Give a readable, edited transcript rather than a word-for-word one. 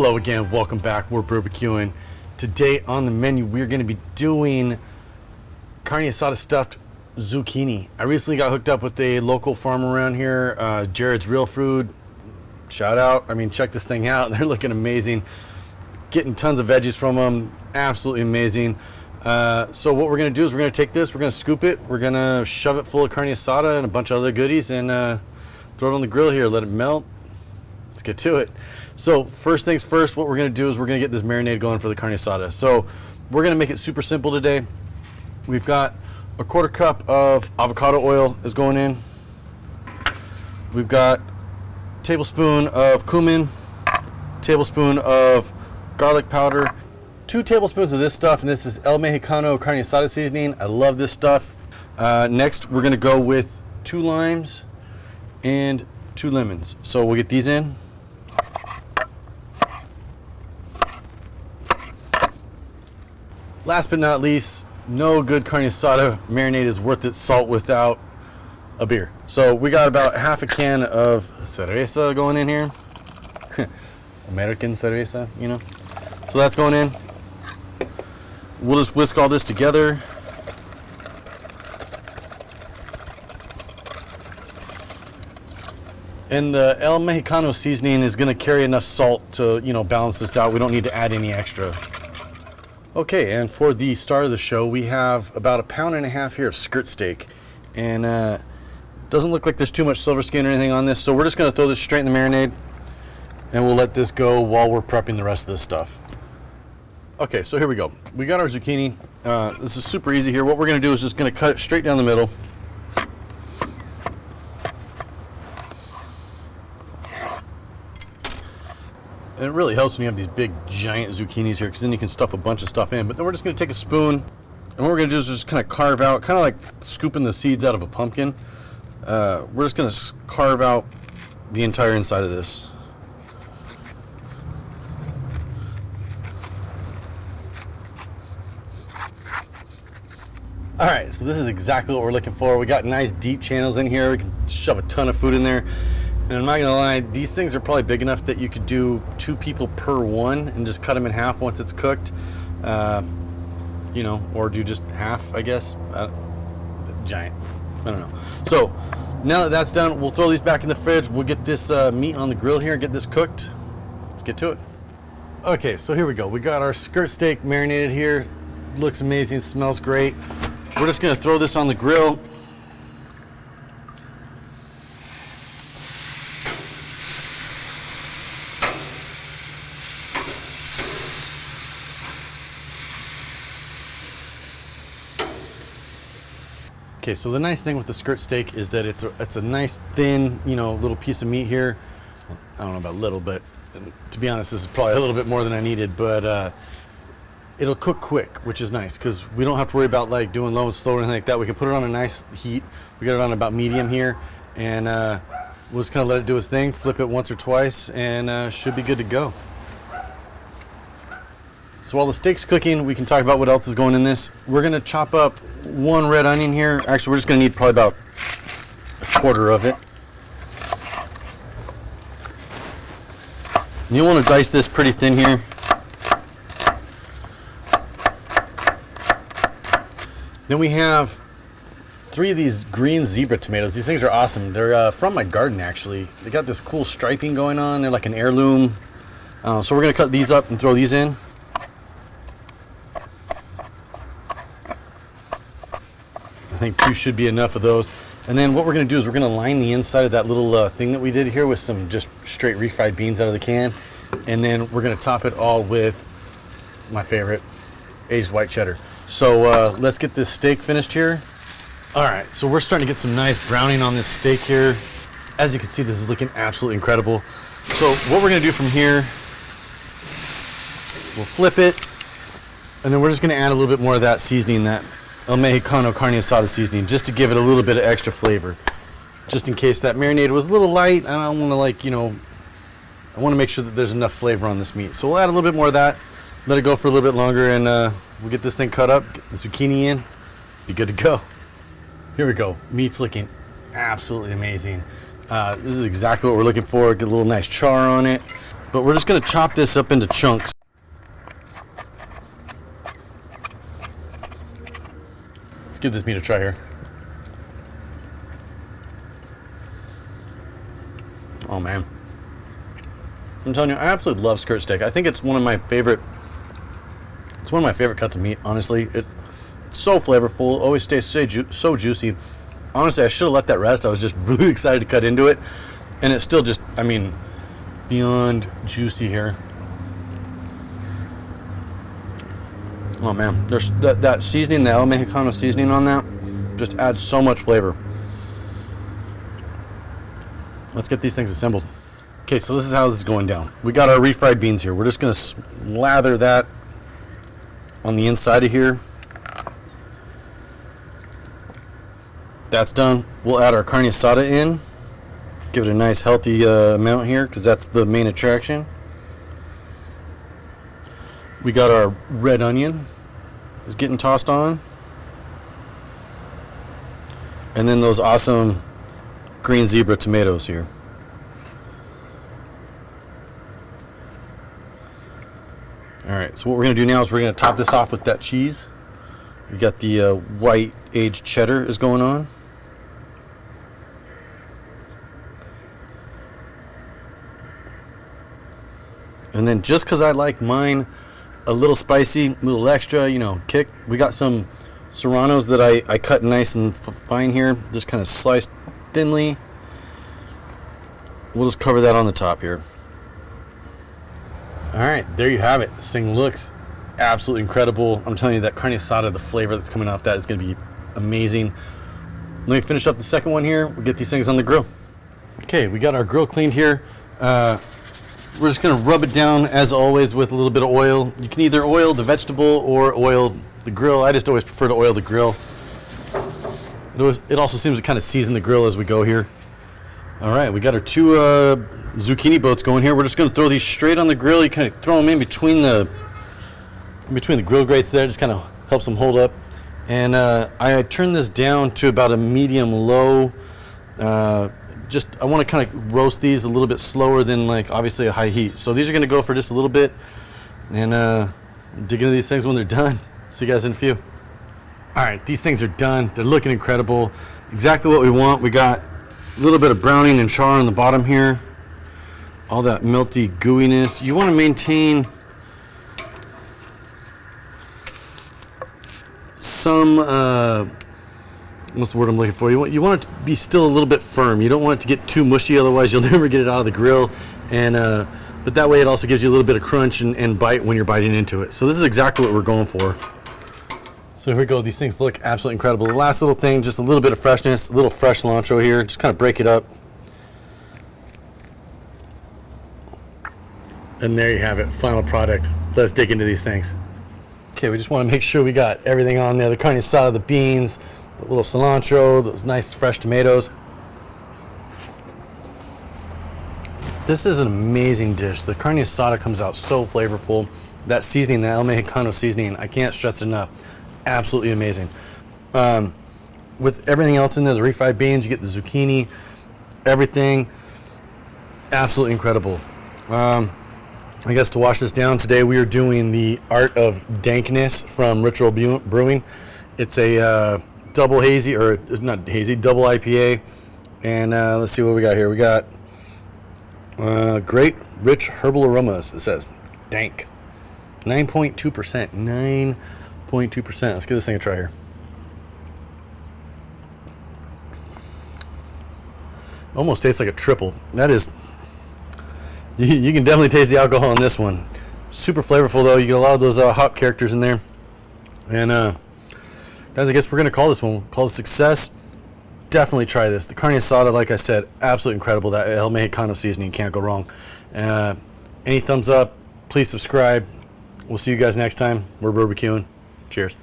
Hello again, welcome back. We're barbecuing. Today on the menu, we're going to be doing Carne Asada stuffed zucchini. I recently got hooked up with a local farm around here, Jared's Real Food. Shout out. I mean, check this thing out. They're looking amazing. Getting tons of veggies from them. Absolutely amazing. So what we're going to do is we're going to take this, we're going to scoop it, we're going to shove it full of Carne Asada and a bunch of other goodies and throw it on the grill here, let it melt. Let's get to it. So first things first, what we're going to do is we're going to get this marinade going for the Carne Asada. So we're going to make it super simple today. We've got a 1/4 cup of avocado oil is going in. We've got a tablespoon of cumin, tablespoon of garlic powder, 2 tablespoons of this stuff, and this is El Mexicano Carne Asada seasoning. I love this stuff. Next, we're going to go with 2 limes and 2 lemons. So we'll get these in. Last but not least, no good Carne Asada marinade is worth its salt without a beer. So we got about half a can of cerveza going in here. American cerveza, you know. So that's going in. We'll just whisk all this together. And the El Mexicano seasoning is going to carry enough salt to, you know, balance this out. We don't need to add any extra. Okay, and for the star of the show, we have about 1.5 pounds here of skirt steak. And doesn't look like there's too much silver skin or anything on this, so we're just going to throw this straight in the marinade, and we'll let this go while we're prepping the rest of this stuff. Okay, so here we go. We got our zucchini. This is super easy here. What we're going to do is just going to cut it straight down the middle. And it really helps when you have these big giant zucchinis here, because then you can stuff a bunch of stuff in. But then we're just going to take a spoon, and what we're going to do is just kind of carve out, kind of like scooping the seeds out of a pumpkin. We're just going to carve out the entire inside of this. All right, so this is exactly what we're looking for. We got nice deep channels in here. We can shove a ton of food in there. And I'm not gonna lie, these things are probably big enough that you could do 2 people per one and just cut them in half once it's cooked. You know, or do just half, I guess. Giant, I don't know. So now that that's done, we'll throw these back in the fridge. We'll get this meat on the grill here and get this cooked. Let's get to it. Okay, so here we go. We got our skirt steak marinated here. Looks amazing, smells great. We're just gonna throw this on the grill. Okay, so the nice thing with the skirt steak is that it's a nice thin, you know, little piece of meat here. I don't know about little, but to be honest, this is probably a little bit more than I needed, but it'll cook quick, which is nice because we don't have to worry about like doing low and slow or anything like that. We can put it on a nice heat. We got it on about medium here, and we'll just kind of let it do its thing, flip it once or twice, and should be good to go. So while the steak's cooking, we can talk about what else is going in this. We're gonna chop up 1 red onion here. Actually, we're just gonna need probably about 1/4 of it. And you'll wanna dice this pretty thin here. Then we have 3 of these green zebra tomatoes. These things are awesome. They're from my garden, actually. They got this cool striping going on. They're like an heirloom. So we're gonna cut these up and throw these in. I think 2 should be enough of those. And then what we're going to do is we're going to line the inside of that little thing that we did here with some just straight refried beans out of the can. And then we're going to top it all with my favorite, aged white cheddar. So let's get this steak finished here. All right, so we're starting to get some nice browning on this steak here. As you can see, this is looking absolutely incredible. So what we're going to do from here, we'll flip it, and then we're just going to add a little bit more of that seasoning, that El Mexicano Carne Asada seasoning, just to give it a little bit of extra flavor. Just in case that marinade was a little light, I don't want to, like, you know, I want to make sure that there's enough flavor on this meat. So we'll add a little bit more of that, let it go for a little bit longer, and we'll get this thing cut up, get the zucchini in, be good to go. Here we go. Meat's looking absolutely amazing. This is exactly what we're looking for. Get a little nice char on it. But we're just going to chop this up into chunks. Let's give this meat a try here. Oh man, I'm telling you, I absolutely love skirt steak. I think it's one of my favorite. It's one of my favorite cuts of meat. Honestly, it's so flavorful. Always stays so juicy. Honestly, I should have let that rest. I was just really excited to cut into it, and it's still just, I mean, beyond juicy here. Oh man, there's that seasoning, the El Mexicano seasoning on that, just adds so much flavor. Let's get these things assembled. Okay, so this is how this is going down. We got our refried beans here. We're just gonna lather that on the inside of here. That's done. We'll add our carne asada in. Give it a nice healthy amount here, because that's the main attraction. We got our red onion is getting tossed on. And then those awesome green zebra tomatoes here. Alright, so what we're going to do now is we're going to top this off with that cheese. We got the white aged cheddar is going on. And then just because I like mine a little spicy, a little extra, you know, kick, we got some serranos that I cut nice and fine here, just kind of sliced thinly. We'll just cover that on the top here. All right, there you have it. This thing looks absolutely incredible. I'm telling you, that carne asada, the flavor that's coming off that is going to be amazing. Let me finish up the second one here. We'll get these things on the grill. Okay, we got our grill cleaned here. We're just going to rub it down, as always, with a little bit of oil. You can either oil the vegetable or oil the grill. I just always prefer to oil the grill. It also seems to kind of season the grill as we go here. All right, we got our two zucchini boats going here. We're just going to throw these straight on the grill. You kind of throw them in between the grill grates there. Just kind of helps them hold up. And I turned this down to about a medium-low. I want to kind of roast these a little bit slower than, like, obviously a high heat. So these are going to go for just a little bit, and dig into these things when they're done. See you guys in a few. All right, these things are done. They're looking incredible. Exactly what we want. We got a little bit of browning and char on the bottom here. All that melty gooiness. You want to maintain some, what's the word I'm looking for? You want it to be still a little bit firm. You don't want it to get too mushy, otherwise you'll never get it out of the grill. And but that way it also gives you a little bit of crunch and bite when you're biting into it. So this is exactly what we're going for. So here we go. These things look absolutely incredible. The last little thing, just a little bit of freshness, a little fresh cilantro here. Just kind of break it up. And there you have it, final product. Let's dig into these things. Okay, we just want to make sure we got everything on there. The carne asada, the beans, the little cilantro, those nice fresh tomatoes. This is an amazing dish. The carne asada comes out so flavorful. That seasoning, the El Mexicano seasoning, I can't stress it enough. Absolutely amazing. With everything else in there, the refried beans, you get the zucchini, everything. Absolutely incredible. I guess to wash this down today, we are doing the Art of Dankness from Ritual Brewing. It's a double hazy, or it's not hazy, double IPA. And let's see what we got here. We got great rich herbal aromas. It says dank, 9.2%. 9.2%. Let's give this thing a try here. Almost tastes like a triple. That is. You can definitely taste the alcohol in this one. Super flavorful though. You get a lot of those hop characters in there. And guys, I guess we're gonna call this one. Call it a success. Definitely try this. The carne asada, like I said, absolutely incredible. That El Mexicano seasoning, can't go wrong. Any thumbs up? Please subscribe. We'll see you guys next time. We're barbecuing. Cheers.